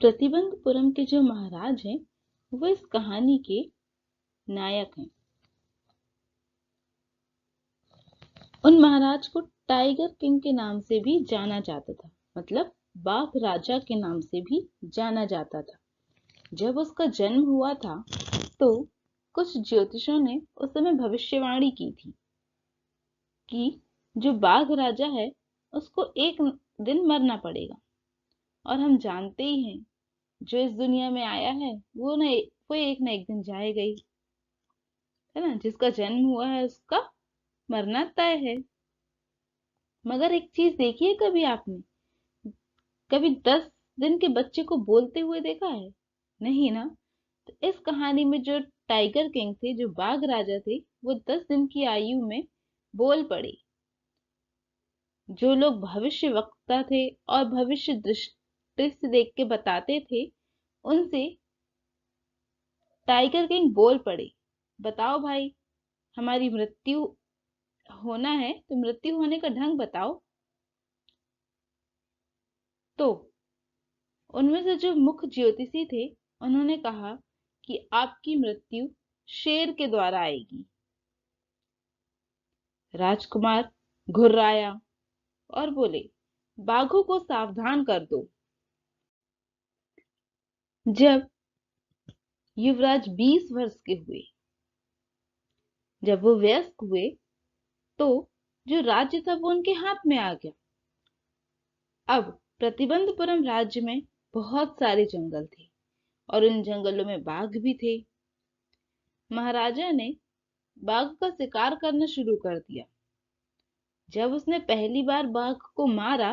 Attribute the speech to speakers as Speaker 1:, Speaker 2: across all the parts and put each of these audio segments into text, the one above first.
Speaker 1: प्रतिबंधपुरम के जो महाराज हैं वो इस कहानी के नायक हैं। उन महाराज को टाइगर किंग के नाम से भी जाना जाता था, मतलब बाघ राजा के नाम से भी जाना जाता था। जब उसका जन्म हुआ था तो कुछ ज्योतिषों ने उस समय भविष्यवाणी की थी कि जो बाघ राजा है उसको एक दिन मरना पड़ेगा। और हम जानते ही हैं जो इस दुनिया में आया है वो एक ना एक दिन जाएगा ही, है ना। जिसका जन्म हुआ है उसका मरना तय है। मगर एक चीज देखी है कभी आपने, कभी 10 दिन के बच्चे को बोलते हुए देखा है? नहीं ना। तो इस कहानी में जो टाइगर किंग थे, जो बाघ राजा थे, वो 10 दिन की आयु में बोल पड़े। जो लोग भविष्य वक्ता थे और भविष्य दृष्टि से देख के बताते थे, उनसे टाइगर किंग बोल पड़े, बताओ भाई, हमारी मृत्यु होना है तो मृत्यु होने का ढंग बताओ। तो उनमें से जो मुख्य ज्योतिषी थे उन्होंने कहा कि आपकी मृत्यु शेर के द्वारा आएगी। राजकुमार घुर्राया और बोले, बाघों को सावधान कर दो। जब युवराज 20 वर्ष के हुए, जब वो वयस्क हुए, तो जो राज्य था वो उनके हाथ में आ गया। अब प्रतिबंधपुरम राज्य में बहुत सारे जंगल थे और उन जंगलों में बाघ भी थे। महाराजा ने बाघ का शिकार करना शुरू कर दिया। जब उसने पहली बार बाघ को मारा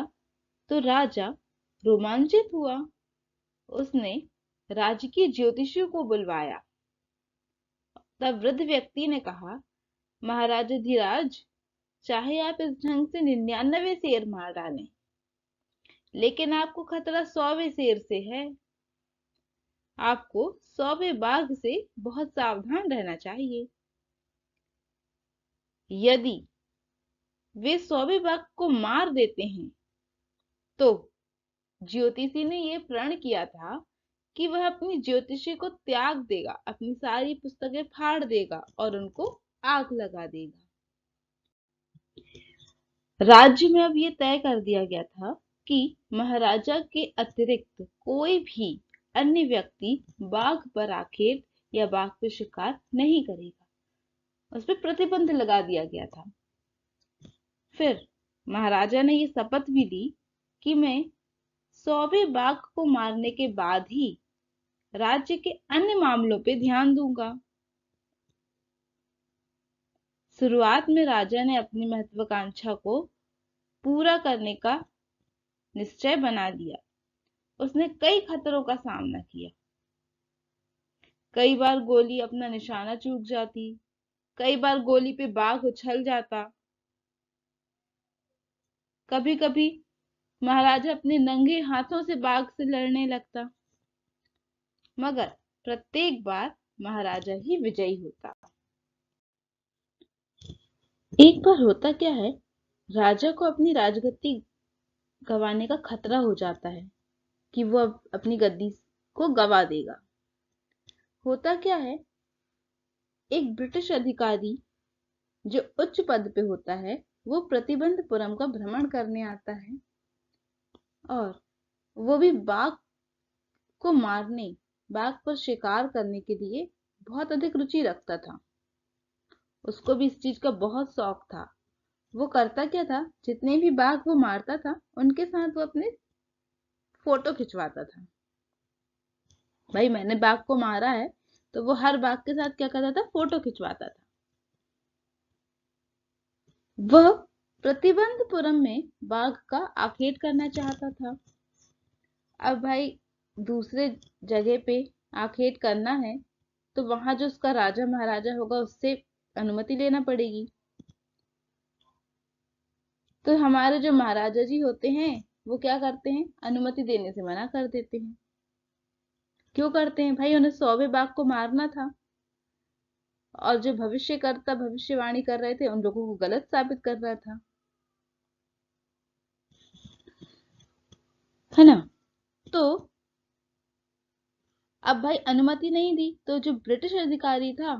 Speaker 1: तो राजा रोमांचित हुआ। उसने राजकीय ज्योतिषियों को बुलवाया। तब वृद्ध व्यक्ति ने कहा, महाराजा धीराज, चाहे आप इस ढंग से 99 शेर मार डालें, लेकिन आपको खतरा 100वें शेर से है। आपको 100वें बाघ से बहुत सावधान रहना चाहिए। यदि वे 100वें बाघ को मार देते हैं तो ज्योतिषी ने यह प्रण किया था कि वह अपनी ज्योतिषी को त्याग देगा, अपनी सारी पुस्तकें फाड़ देगा और उनको आग लगा देगा। राज्य में अब यह तय कर दिया गया था कि महाराजा के अतिरिक्त कोई भी अन्य व्यक्ति बाघ पर आखेट या बाघ पर शिकार नहीं करेगा। उस पर प्रतिबंध लगा दिया गया था। फिर महाराजा ने ये शपथ भी दी कि मैं 100वें बाघ को मारने के बाद ही राज्य के अन्य मामलों पे ध्यान दूंगा। शुरुआत में राजा ने अपनी महत्वाकांक्षा को पूरा करने का निश्चय बना लिया। उसने कई खतरों का सामना किया। कई बार गोली अपना निशाना चूक जाती, कई बार गोली पे बाघ उछल जाता, कभी कभी महाराजा अपने नंगे हाथों से बाघ से लड़ने लगता, मगर प्रत्येक बार महाराजा ही विजयी होता। एक बार होता क्या है, राजा को अपनी राजगद्दी गंवाने का खतरा हो जाता है कि वो अपनी गद्दी को गंवा देगा। होता क्या है, एक ब्रिटिश अधिकारी जो उच्च पद पे होता है वो प्रतिबंधपुरम का भ्रमण करने आता है और वो भी बाघ को मारने, बाघ पर शिकार करने के लिए बहुत अधिक रुचि रखता था। उसको भी इस चीज का बहुत शौक था। वो करता क्या था, जितने भी बाघ वो मारता था उनके साथ वो अपने फोटो खिंचवाता था। भाई मैंने बाघ को मारा है, तो वो हर बाघ के साथ क्या करता था, फोटो खिंचवाता था। वह प्रतिबंधपुरम में बाघ का आखेट करना चाहता था। अब भाई दूसरे जगह पे आखेट करना है तो वहां जो उसका राजा महाराजा होगा उससे अनुमति लेना पड़ेगी। तो हमारे जो महाराजा जी होते हैं वो क्या करते हैं, अनुमति देने से मना कर देते हैं। क्यों करते हैं भाई, उन्हें 100वें बाघ को मारना था और जो भविष्यकर्ता भविष्यवाणी कर रहे थे उन लोगों को गलत साबित कर रहा था, है ना। तो अब भाई अनुमति नहीं दी तो जो ब्रिटिश अधिकारी था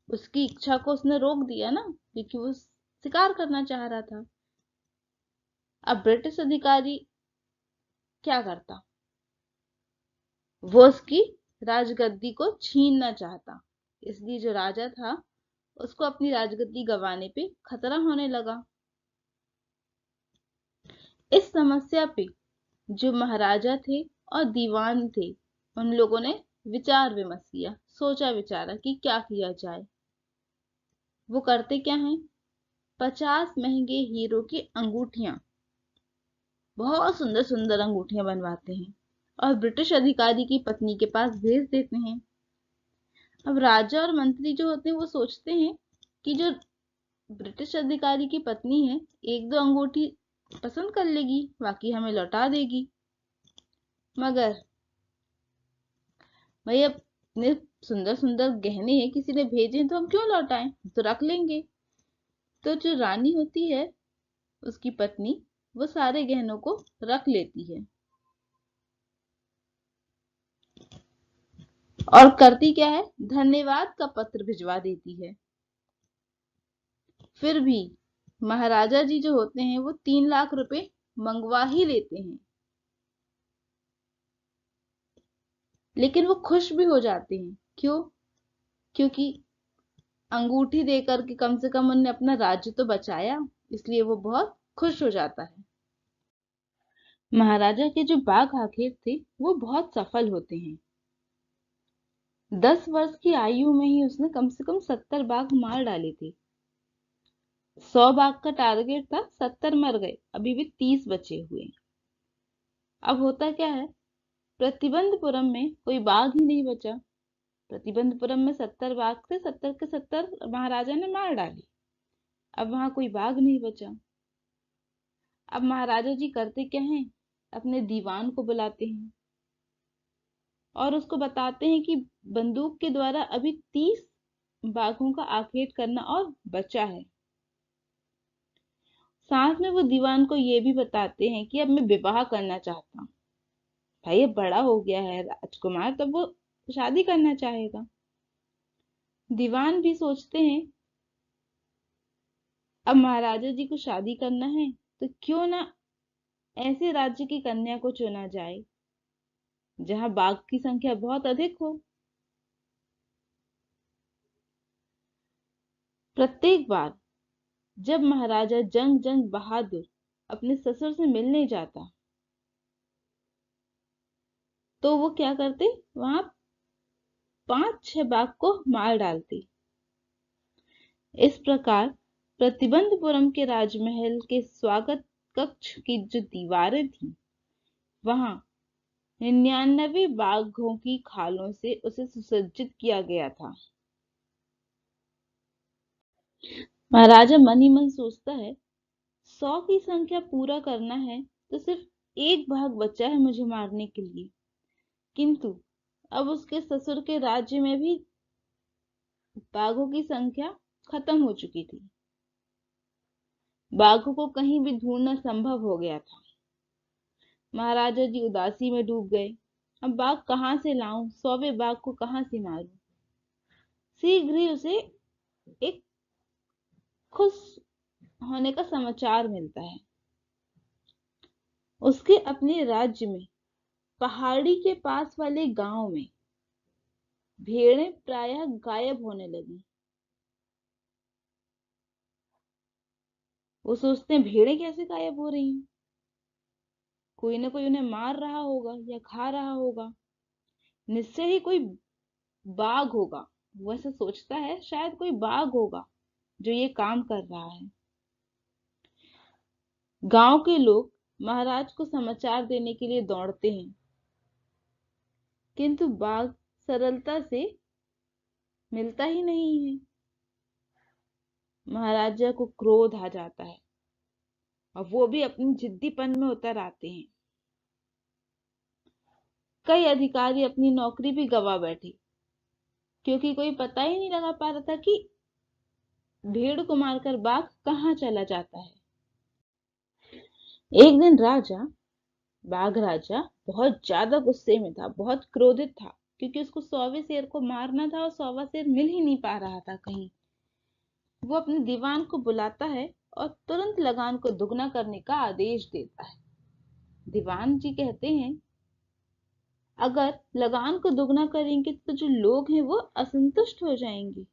Speaker 1: उसकी इच्छा को उसने रोक दिया ना, क्योंकि वो शिकार करना चाह रहा था। अब ब्रिटिश अधिकारी क्या करता, वो उसकी राजगद्दी को छीनना चाहता, इसलिए जो राजा था उसको अपनी राजगद्दी गंवाने पे खतरा होने लगा। इस समस्या पे जो महाराजा थे और दीवान थे उन लोगों ने विचार विमर्श किया, सोचा विचारा कि क्या किया जाए। वो करते क्या हैं, 50 महंगे हीरो की अंगूठियां, बहुत सुंदर सुंदर अंगूठियां बनवाते हैं और ब्रिटिश अधिकारी की पत्नी के पास भेज देते हैं। अब राजा और मंत्री जो होते हैं वो सोचते हैं कि जो ब्रिटिश अधिकारी की पत्नी है एक दो अंगूठी पसंद कर लेगी, बाकी हमें लौटा देगी। मगर भाई अपने सुंदर सुंदर गहने हैं, किसी ने भेजे तो हम क्यों लौटाएं, तो रख लेंगे। तो जो रानी होती है उसकी पत्नी वो सारे गहनों को रख लेती है और करती क्या है, धन्यवाद का पत्र भिजवा देती है। फिर भी महाराजा जी जो होते हैं वो 3 लाख रुपए मंगवा ही लेते हैं, लेकिन वो खुश भी हो जाते हैं। क्यों? क्योंकि अंगूठी देकर के कम से कम उन्होंने अपना राज्य तो बचाया, इसलिए वो बहुत खुश हो जाता है। महाराजा के जो बाघ आखिर थे वो बहुत सफल होते हैं। 10 वर्ष की आयु में ही उसने कम से कम 70 बाघ मार डाले थे। 100 बाघ का टारगेट था, 70 मर गए, अभी भी 30 बचे हुए। अब होता क्या है, प्रतिबंधपुरम में कोई बाघ ही नहीं बचा। प्रतिबंधपुरम में 70 बाघ थे, 70 के 70 महाराजा ने मार डाले। अब वहां कोई बाघ नहीं बचा। अब महाराजा जी करते क्या हैं, अपने दीवान को बुलाते हैं और उसको बताते हैं कि बंदूक के द्वारा अभी 30 बाघों का आखेट करना और बचा है। साथ में वो दीवान को ये भी बताते हैं कि अब मैं विवाह करना चाहता हूँ। भाई अब बड़ा हो गया है राजकुमार, तब वो शादी करना चाहेगा। दीवान भी सोचते हैं अब महाराजा जी को शादी करना है तो क्यों ना ऐसे राज्य की कन्या को चुना जाए जहां बाघ की संख्या बहुत अधिक हो। प्रत्येक बार जब महाराजा जंग जंग बहादुर अपने ससुर से मिलने जाता तो वो क्या करते, वहां 5-6 बाघ को मार डालते। इस प्रकार प्रतिबंधपुरम के राजमहल के स्वागत कक्ष की जो दीवारें थी वहां 99 बाघों की खालों से उसे सुसज्जित किया गया था। महाराजा मन ही मन सोचता है 100 की संख्या पूरा करना है तो सिर्फ एक बाघ बचा है मुझे मारने के लिए, किंतु अब उसके ससुर के राज्य में भी बाघों की संख्या खत्म हो चुकी थी। बाघों को कहीं भी ढूंढना संभव हो गया था। महाराजा जी उदासी में डूब गए। अब बाघ कहाँ से लाऊं, 100वें बाघ को कहाँ से मारूं। शीघ्र ही उसे एक खुश होने का समाचार मिलता है। उसके अपने राज्य में पहाड़ी के पास वाले गांव में भेड़ें प्रायः गायब होने लगी। वो सोचते हैं भेड़ें कैसे गायब हो रही हैं, कोई ना कोई उन्हें मार रहा होगा या खा रहा होगा, निश्चय ही कोई बाघ होगा। वो ऐसा सोचता है, शायद कोई बाघ होगा जो ये काम कर रहा है। गांव के लोग महाराज को समाचार देने के लिए दौड़ते हैं, किंतु बाघ सरलता से मिलता ही नहीं है। महाराजा को क्रोध आ जाता है और वो भी अपनी जिद्दीपन में उतर आते हैं। कई अधिकारी अपनी नौकरी भी गवा बैठे, क्योंकि कोई पता ही नहीं लगा पा रहा था कि भेड़ को मारकर बाघ कहाँ चला जाता है। एक दिन बाघ राजा बहुत ज्यादा गुस्से में था, बहुत क्रोधित था। क्योंकि उसको 100वें शेर को मारना था और 100वां शेर मिल ही नहीं पा रहा था कहीं। वो अपने दीवान को बुलाता है और तुरंत लगान को दुगना करने का आदेश देता है। दीवान जी कहते हैं, अगर लगान को दुगना करेंगे तो जो लोग हैं वो असंतुष्ट हो जाएंगे,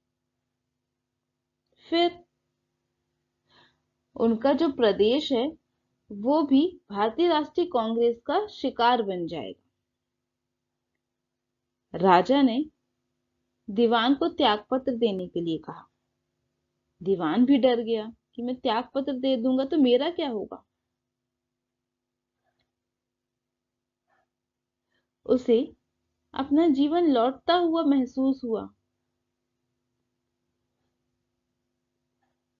Speaker 1: फिर उनका जो प्रदेश है वो भी भारतीय राष्ट्रीय कांग्रेस का शिकार बन जाएगा। राजा ने दीवान को त्यागपत्र देने के लिए कहा। दीवान भी डर गया कि मैं त्यागपत्र दे दूंगा तो मेरा क्या होगा। उसे अपना जीवन लौटता हुआ महसूस हुआ।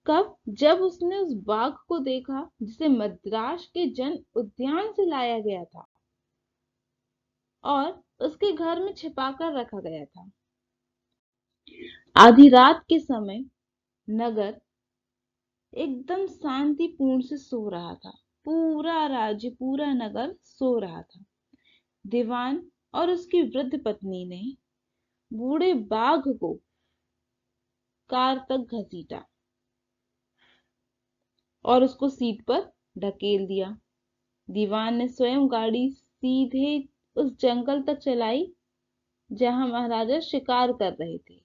Speaker 1: कब? जब उसने उस बाघ को देखा जिसे मद्रास के जन उद्यान से लाया गया था और उसके घर में छिपाकर रखा गया था। आधी रात के समय नगर एकदम शांतिपूर्ण से सो रहा था। पूरा राज्य, पूरा नगर सो रहा था। दीवान और उसकी वृद्ध पत्नी ने बूढ़े बाघ को कार तक घसीटा और उसको सीट पर ढकेल दिया। दीवान ने स्वयं गाड़ी सीधे उस जंगल तक चलाई जहां महाराजा शिकार कर रहे थे।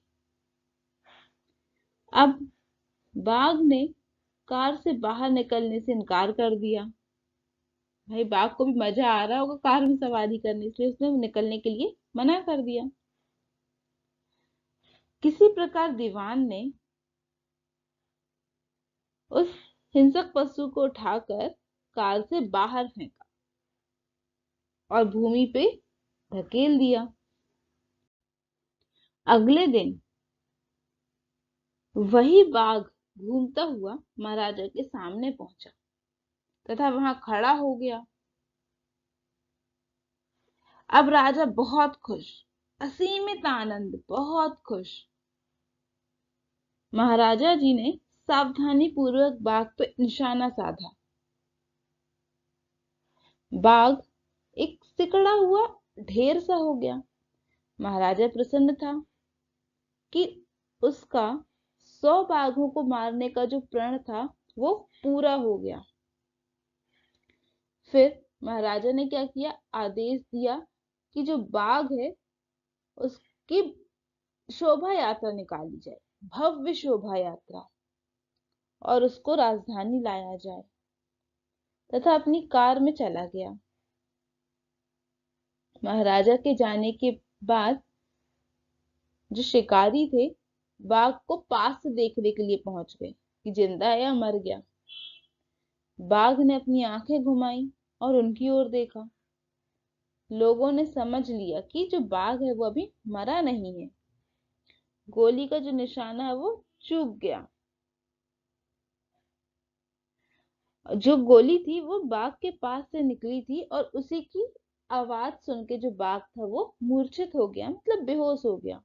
Speaker 1: अब बाघ ने कार से बाहर निकलने से इनकार कर दिया। भाई, बाघ को भी मजा आ रहा होगा कार में सवारी करने, इसलिए उसने निकलने के लिए मना कर दिया। किसी प्रकार दीवान ने उस हिंसक पशु को उठाकर कार से बाहर फेंका और भूमि पे धकेल दिया। अगले दिन वही बाघ घूमता हुआ महाराजा के सामने पहुंचा तथा वहां खड़ा हो गया। अब राजा बहुत खुश, असीमित आनंद, बहुत खुश। महाराजा जी ने सावधानी पूर्वक बाघ पर निशाना साधा। बाघ एक सिकड़ा हुआ ढेर सा हो गया। महाराजा प्रसन्न था कि उसका 100 बाघों को मारने का जो प्रण था वो पूरा हो गया। फिर महाराजा ने क्या किया, आदेश दिया कि जो बाघ है उसकी शोभा यात्रा निकाली जाए, भव्य शोभा यात्रा, और उसको राजधानी लाया जाए, तथा अपनी कार में चला गया। महाराजा के जाने के बाद जो शिकारी थे बाघ को पास से देखने के लिए पहुंच गए कि जिंदा है या मर गया। बाघ ने अपनी आंखें घुमाई और उनकी ओर देखा। लोगों ने समझ लिया कि जो बाघ है वो अभी मरा नहीं है। गोली का जो निशाना है वो चूक गया। जो गोली थी वो बाघ के पास से निकली थी और उसी की आवाज सुन के जो बाघ था वो मूर्छित हो गया, मतलब बेहोश हो गया।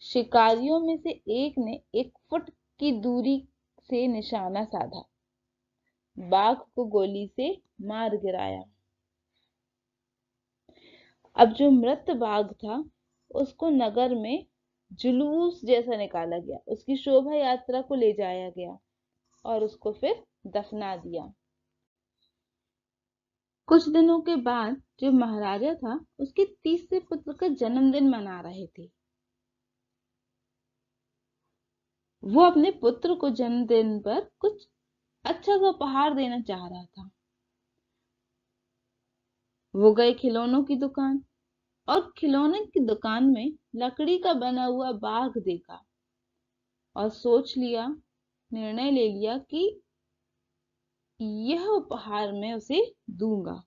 Speaker 1: शिकारियों में से एक ने 1 फुट की दूरी से निशाना साधा, बाघ को गोली से मार गिराया। अब जो मृत बाघ था उसको नगर में जुलूस जैसा निकाला गया, उसकी शोभा यात्रा को ले जाया गया और उसको फिर दफना दिया। कुछ दिनों के बाद जो महाराजा था उसके तीसरे पुत्र का जन्मदिन मना रहे थे। वो अपने पुत्र को जन्मदिन पर कुछ अच्छा सा उपहार देना चाह रहा था। वो गए खिलौनों की दुकान और खिलौने की दुकान में लकड़ी का बना हुआ बाघ देखा और सोच लिया, निर्णय ले लिया कि यह उपहार मैं उसे दूंगा।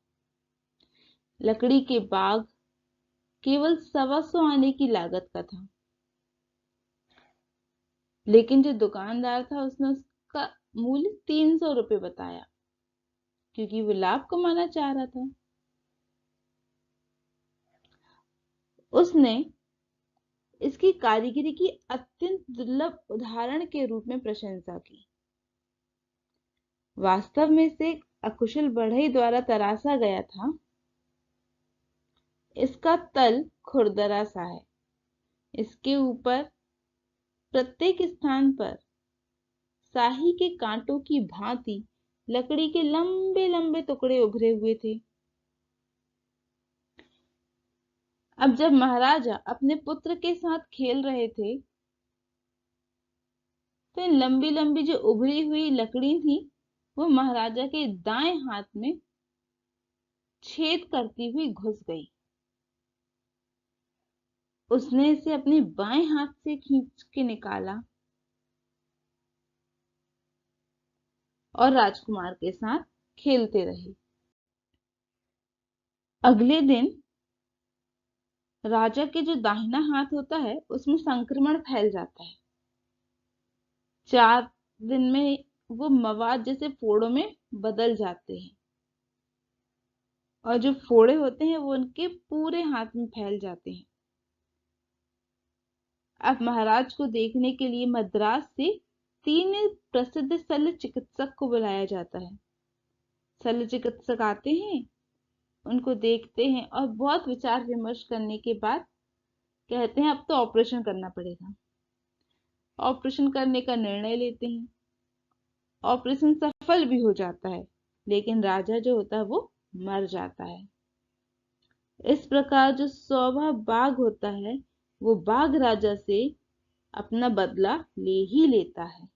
Speaker 1: लकड़ी के बाघ केवल 125 आने की लागत का था, लेकिन जो दुकानदार था उसने उसका मूल्य 300 रुपये बताया, क्योंकि वो लाभ कमाना चाह रहा था। उसने इसकी कारीगरी की अत्यंत दुर्लभ उदाहरण के रूप में प्रशंसा की। वास्तव में से एक अकुशल बढ़ई द्वारा तराशा गया था। इसका तल खुरदरा सा है। इसके ऊपर प्रत्येक स्थान पर शाही के कांटों की भांति लकड़ी के लंबे लंबे टुकड़े उभरे हुए थे। अब जब महाराजा अपने पुत्र के साथ खेल रहे थे तो इन लंबी लंबी जो उभरी हुई लकड़ी थी वो महाराजा के दाएं हाथ में छेद करती हुई घुस गई। उसने इसे अपने बाएं हाथ से खींच के निकाला और राजकुमार के साथ खेलते रहे। अगले दिन राजा के जो दाहिना हाथ होता है उसमें संक्रमण फैल जाता है। 4 दिन में वो मवाद जैसे फोड़ों में बदल जाते हैं और जो फोड़े होते हैं वो उनके पूरे हाथ में फैल जाते हैं। अब महाराज को देखने के लिए मद्रास से 3 प्रसिद्ध शल्य चिकित्सक को बुलाया जाता है। शल्य चिकित्सक आते हैं, उनको देखते हैं और बहुत विचार विमर्श करने के बाद कहते हैं अब तो ऑपरेशन करना पड़ेगा। ऑपरेशन करने का निर्णय लेते हैं। ऑपरेशन सफल भी हो जाता है, लेकिन राजा जो होता है वो मर जाता है। इस प्रकार जो सौवा बाघ होता है वो बाघ राजा से अपना बदला ले ही लेता है।